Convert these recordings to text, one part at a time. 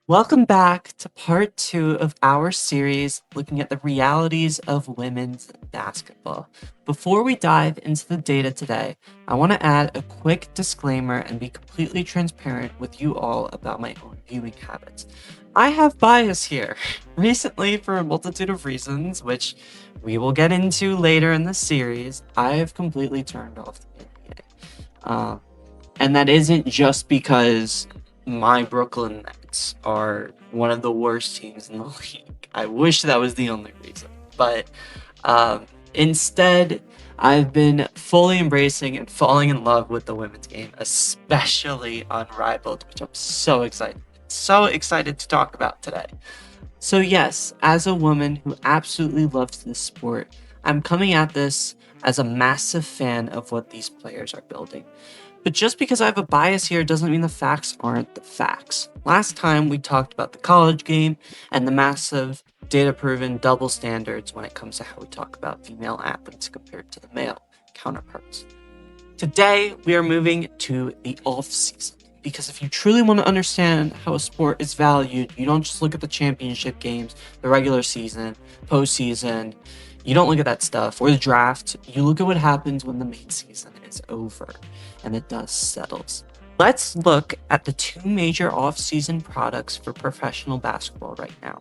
Welcome back to part 2 of our series looking at the realities of women's basketball. Before we dive into the data today, I want to add a quick disclaimer and be completely transparent with you all about my own viewing habits. I have bias here. Recently, for a multitude of reasons, which we will get into later in the series, I have completely turned off the NBA. And that isn't just because my Brooklyn Nets are one of the worst teams in the league. I wish that was the only reason. But instead, I've been fully embracing and falling in love with the women's game, especially Unrivaled, which I'm so excited to talk about today. So yes, as a woman who absolutely loves this sport, I'm coming at this as a massive fan of what these players are building. But just because I have a bias here doesn't mean the facts aren't the facts. Last time we talked about the college game and the massive data-proven double standards when it comes to how we talk about female athletes compared to the male counterparts. Today, we are moving to the off-season, because if you truly want to understand how a sport is valued, you don't just look at the championship games, the regular season, postseason. You don't look at that stuff, or the draft. You look at what happens when the main season is over and the dust settles. Let's look at the two major off-season products for professional basketball right now.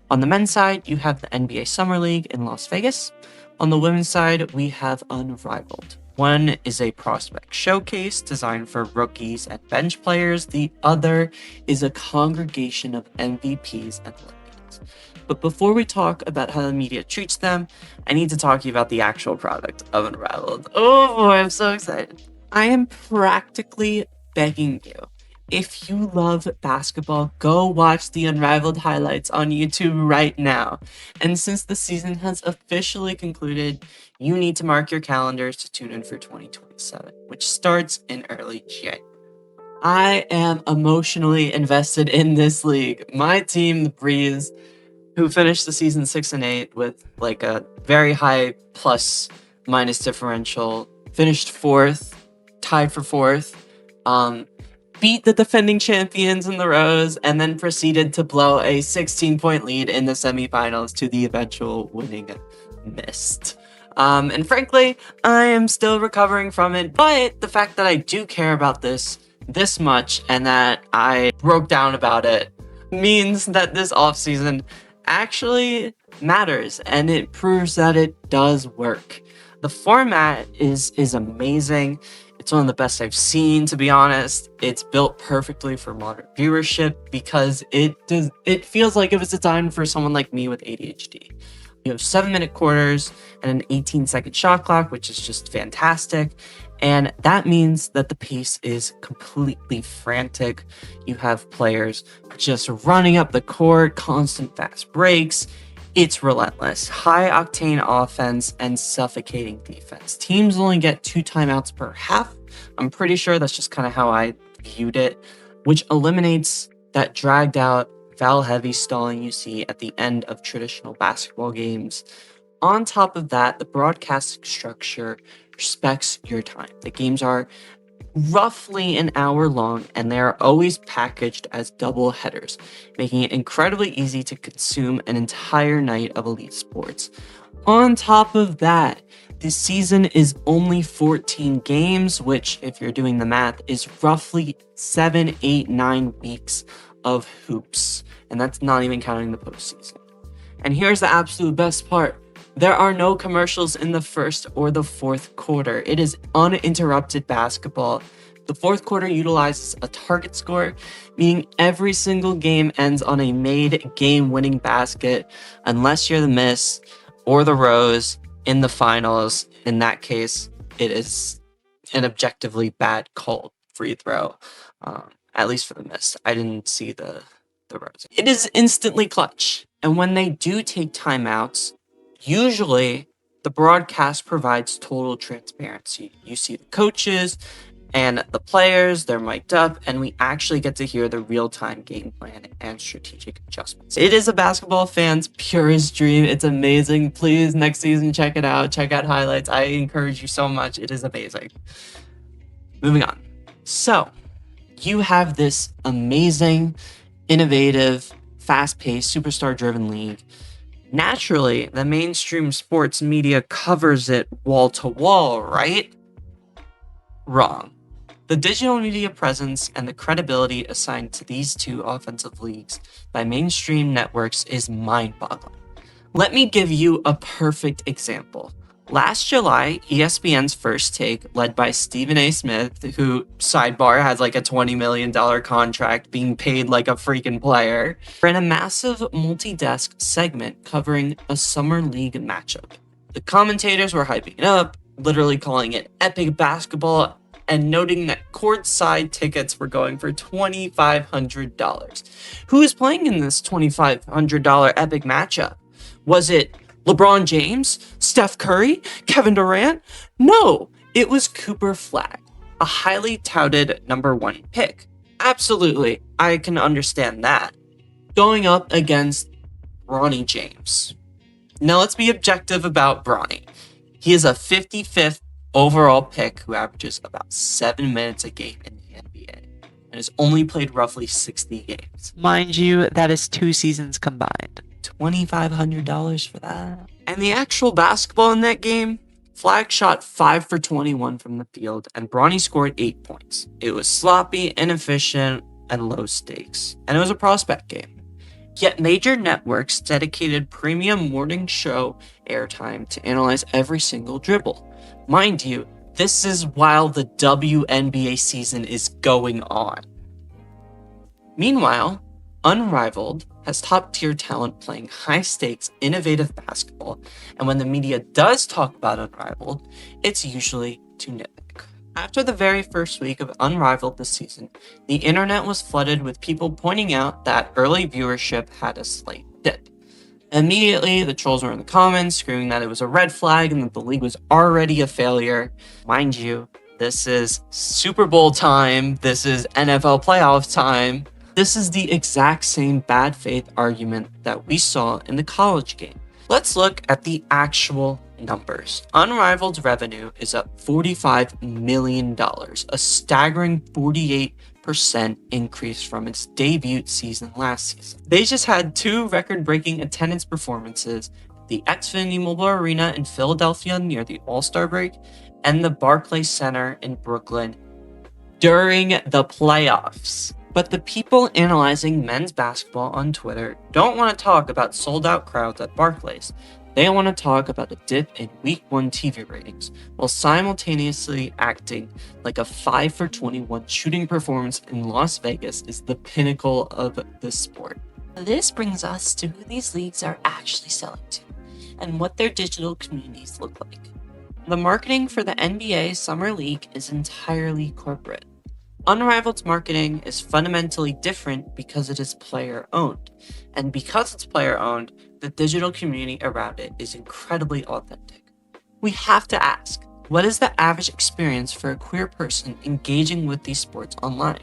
On the men's side, you have the NBA Summer League in Las Vegas. On the women's side, we have Unrivaled. One is a prospect showcase designed for rookies and bench players. The other is a congregation of MVPs and Olympians. But before we talk about how the media treats them, I need to talk to you about the actual product of Unrivaled. Oh boy, I'm so excited. I am practically begging you, if you love basketball, go watch the Unrivaled highlights on YouTube right now. And since the season has officially concluded, you need to mark your calendars to tune in for 2027, which starts in early January. I am emotionally invested in this league. My team, the Breeze, who finished the season 6-8 with like a very high plus minus differential, finished fourth, tied for fourth, beat the defending champions in the Rose, and then proceeded to blow a 16-point lead in the semifinals to the eventual winning Mist. And frankly, I am still recovering from it, but the fact that I do care about this much and that I broke down about it means that this offseason actually matters, and it proves that it does work. The format is amazing. It's one of the best I've seen, to be honest. It's built perfectly for moderate viewership because it feels like it was designed for someone like me with ADHD. You have 7-minute quarters and an 18-second shot clock, which is just fantastic. And that means that the pace is completely frantic. You have players just running up the court, constant fast breaks. It's relentless. High-octane offense and suffocating defense. Teams only get 2 timeouts per half. I'm pretty sure that's just kind of how I viewed it, which eliminates that dragged-out, foul-heavy stalling you see at the end of traditional basketball games. On top of that, the broadcasting structure respects your time. The games are roughly an hour long, and they are always packaged as double headers, making it incredibly easy to consume an entire night of elite sports. On top of that, this season is only 14 games, which, if you're doing the math, is roughly 7, 8, 9 weeks of hoops, and that's not even counting the postseason. And here's the absolute best part. There are no commercials in the first or the fourth quarter. It is uninterrupted basketball. The fourth quarter utilizes a target score, meaning every single game ends on a made game-winning basket, unless you're the Mist or the Rose in the finals. In that case, it is an objectively bad called free throw, at least for the Mist. I didn't see the Rose. It is instantly clutch, and when they do take timeouts, usually, the broadcast provides total transparency. You see the coaches and the players, they're mic'd up, and we actually get to hear the real-time game plan and strategic adjustments. It is a basketball fan's purest dream. It's amazing. Please, next season, check it out. Check out highlights. I encourage you so much. It is amazing. Moving on. So, you have this amazing innovative, fast-paced, superstar-driven league. Naturally, the mainstream sports media covers it wall to wall, right? Wrong. The digital media presence and the credibility assigned to these two offensive leagues by mainstream networks is mind-boggling. Let me give you a perfect example. Last July, ESPN's First Take, led by Stephen A. Smith, who, sidebar, has like a $20 million contract being paid like a freaking player, ran a massive multi-desk segment covering a summer league matchup. The commentators were hyping it up, literally calling it epic basketball, and noting that courtside tickets were going for $2,500. Who is playing in this $2,500 epic matchup? Was it LeBron James, Steph Curry, Kevin Durant? No, it was Cooper Flagg, a highly touted number 1 pick. Absolutely, I can understand that. Going up against Bronny James. Now let's be objective about Bronny. He is a 55th overall pick who averages about 7 minutes a game in the NBA and has only played roughly 60 games. Mind you, that is 2 seasons combined. $2,500 for that. And the actual basketball in that game, Flagg shot 5 for 21 from the field, and Bronny scored 8 points. It was sloppy, inefficient, and low stakes, and it was a prospect game. Yet major networks dedicated premium morning show airtime to analyze every single dribble. Mind you, this is while the WNBA season is going on. Meanwhile, Unrivaled has top-tier talent playing high-stakes, innovative basketball, and when the media does talk about Unrivaled, it's usually to nitpick. After the very first week of Unrivaled this season, the internet was flooded with people pointing out that early viewership had a slight dip. Immediately, the trolls were in the comments screaming that it was a red flag and that the league was already a failure. Mind you, this is Super Bowl time, this is NFL playoff time. This is the exact same bad faith argument that we saw in the college game. Let's look at the actual numbers. Unrivaled's revenue is up $45 million, a staggering 48% increase from its debut season last season. They just had 2 record-breaking attendance performances, the Xfinity Mobile Arena in Philadelphia near the All-Star break, and the Barclays Center in Brooklyn during the playoffs. But the people analyzing men's basketball on Twitter don't want to talk about sold-out crowds at Barclays. They want to talk about a dip in Week 1 TV ratings, while simultaneously acting like a 5 for 21 shooting performance in Las Vegas is the pinnacle of the sport. This brings us to who these leagues are actually selling to, and what their digital communities look like. The marketing for the NBA Summer League is entirely corporate. Unrivaled's marketing is fundamentally different because it is player-owned, and because it's player-owned, the digital community around it is incredibly authentic. We have to ask, what is the average experience for a queer person engaging with these sports online?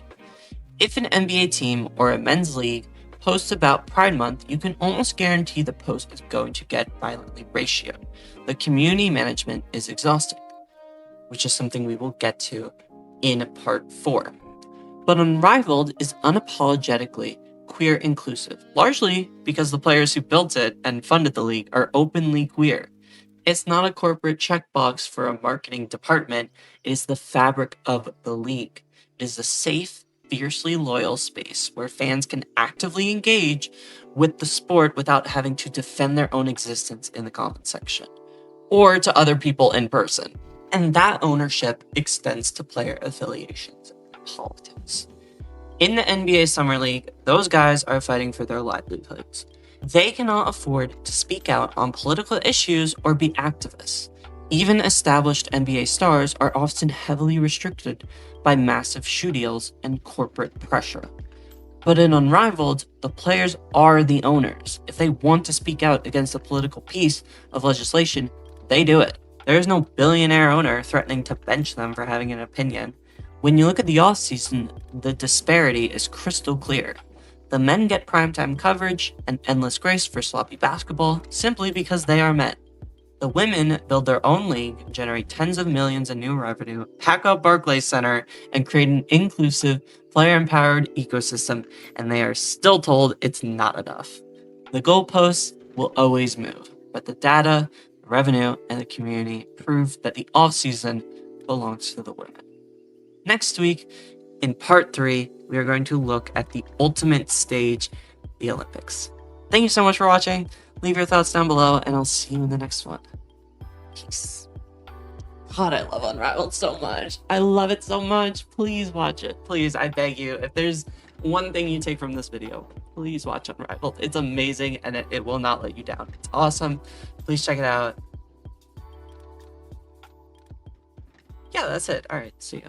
If an NBA team or a men's league posts about Pride Month, you can almost guarantee the post is going to get violently ratioed. The community management is exhausting, which is something we will get to in part 4. But Unrivaled is unapologetically queer inclusive, largely because the players who built it and funded the league are openly queer. It's not a corporate checkbox for a marketing department, it is the fabric of the league. It is a safe, fiercely loyal space where fans can actively engage with the sport without having to defend their own existence in the comment section, or to other people in person. And that ownership extends to player affiliations and politics. In the NBA Summer League, those guys are fighting for their livelihoods. They cannot afford to speak out on political issues or be activists. Even established NBA stars are often heavily restricted by massive shoe deals and corporate pressure. But in Unrivaled, the players are the owners. If they want to speak out against a political piece of legislation, they do it. There is no billionaire owner threatening to bench them for having an opinion. When you look at the offseason, the disparity is crystal clear. The men get primetime coverage and endless grace for sloppy basketball simply because they are men. The women build their own league, generate tens of millions in new revenue, pack out Barclays Center, and create an inclusive, player-empowered ecosystem, and they are still told it's not enough. The goalposts will always move, but the data, the revenue, and the community prove that the offseason belongs to the women. Next week, in part 3, we are going to look at the ultimate stage, the Olympics. Thank you so much for watching. Leave your thoughts down below, and I'll see you in the next one. Peace. God, I love Unrivaled so much. I love it so much. Please watch it. Please, I beg you. If there's one thing you take from this video, please watch Unrivaled. It's amazing, and it will not let you down. It's awesome. Please check it out. Yeah, that's it. All right, see ya.